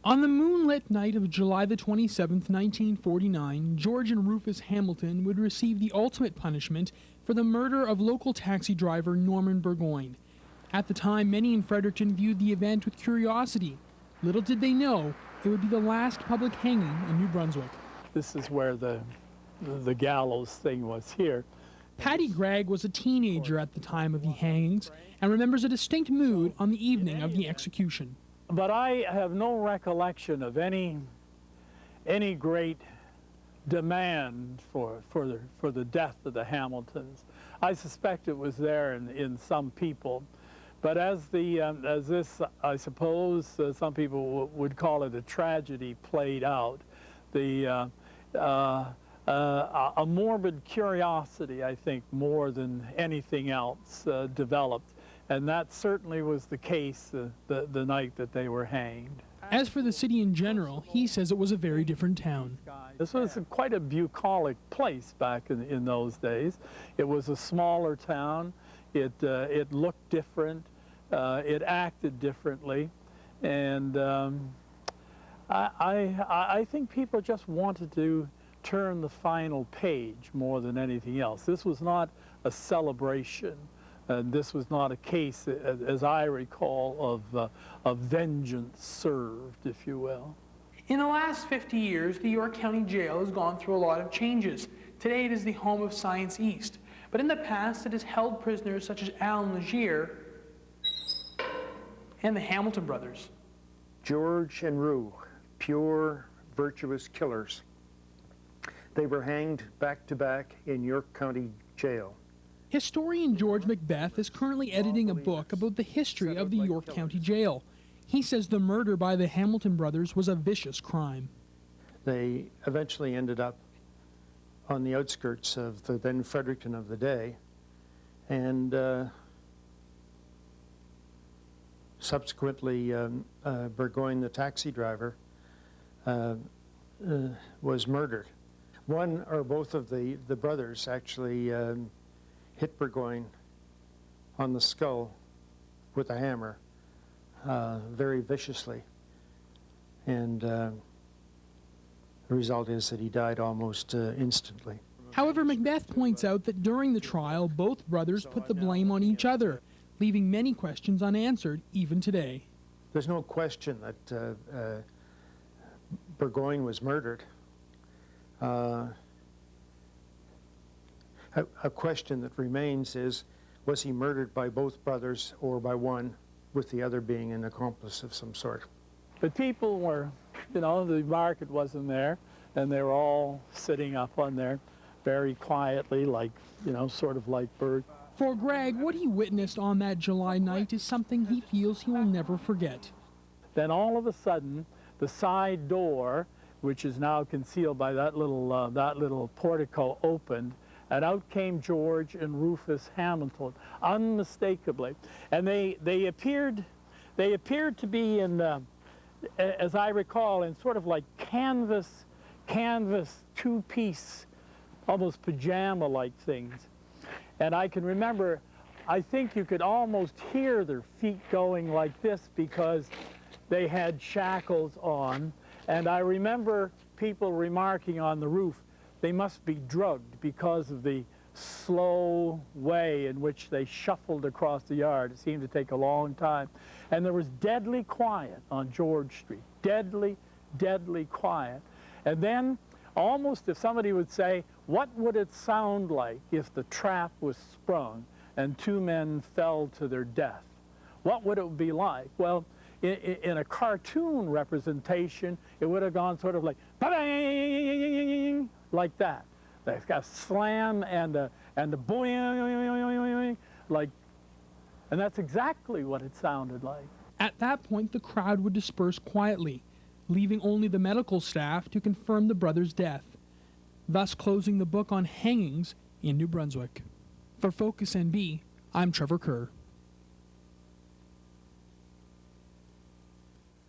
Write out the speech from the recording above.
On the moonlit night of July the 27th, 1949, George and Rufus Hamilton would receive the ultimate punishment for the murder of local taxi driver Norman Burgoyne. At the time, many in Fredericton viewed the event with curiosity. Little did they know it would be the last public hanging in New Brunswick. This is where the gallows thing was here. Patty Gregg was a teenager at the time of the hangings and remembers a distinct mood on the evening of the execution. But I have no recollection of any great demand for the death of the Hamiltons. I suspect it was there in some people, but as this, I suppose, some people would call it a tragedy played out, a morbid curiosity, I think, more than anything else, developed. And that certainly was the case the night that they were hanged. As for the city in general, he says it was a very different town. This was quite a bucolic place back in those days. It was a smaller town. It looked different. It acted differently. And I think people just wanted to turn the final page more than anything else. This was not a celebration. And this was not a case, as I recall, of vengeance served, if you will. In the last 50 years, the York County Jail has gone through a lot of changes. Today it is the home of Science East. But in the past, it has held prisoners such as Alan Legier and the Hamilton brothers. George and Rue, pure, virtuous killers. They were hanged back to back in York County Jail. Historian George Macbeth is currently editing a book about the history of the York County Jail. He says the murder by the Hamilton brothers was a vicious crime. They eventually ended up on the outskirts of the then Fredericton of the day, and subsequently Burgoyne, the taxi driver, was murdered. One or both of the brothers actually hit Burgoyne on the skull with a hammer very viciously, and the result is that he died almost instantly. However, Macbeth points out that during the trial, both brothers put the blame on each other, leaving many questions unanswered even today. There's no question that Burgoyne was murdered. A question that remains is, was he murdered by both brothers or by one, with the other being an accomplice of some sort? But people were, the market wasn't there, and they were all sitting up on there very quietly, like, sort of like birds. For Greg, what he witnessed on that July night is something he feels he will never forget. Then all of a sudden, the side door, which is now concealed by that little portico, opened, and out came George and Rufus Hamilton, unmistakably. And they appeared to be in, as I recall, in sort of like canvas two-piece, almost pajama-like things. And I can remember, I think you could almost hear their feet going like this because they had shackles on. And I remember people remarking on the roof, they must be drugged because of the slow way in which they shuffled across the yard. It seemed to take a long time. And there was deadly quiet on George Street, deadly, deadly quiet. And then, almost if somebody would say, what would it sound like if the trap was sprung and two men fell to their death? What would it be like? Well, in a cartoon representation, it would have gone sort of like, ba-bang, like that. It's got a slam and a boing, like, and that's exactly what it sounded like. At that point, the crowd would disperse quietly, leaving only the medical staff to confirm the brothers' death, thus closing the book on hangings in New Brunswick. For Focus NB, I'm Trevor Kerr.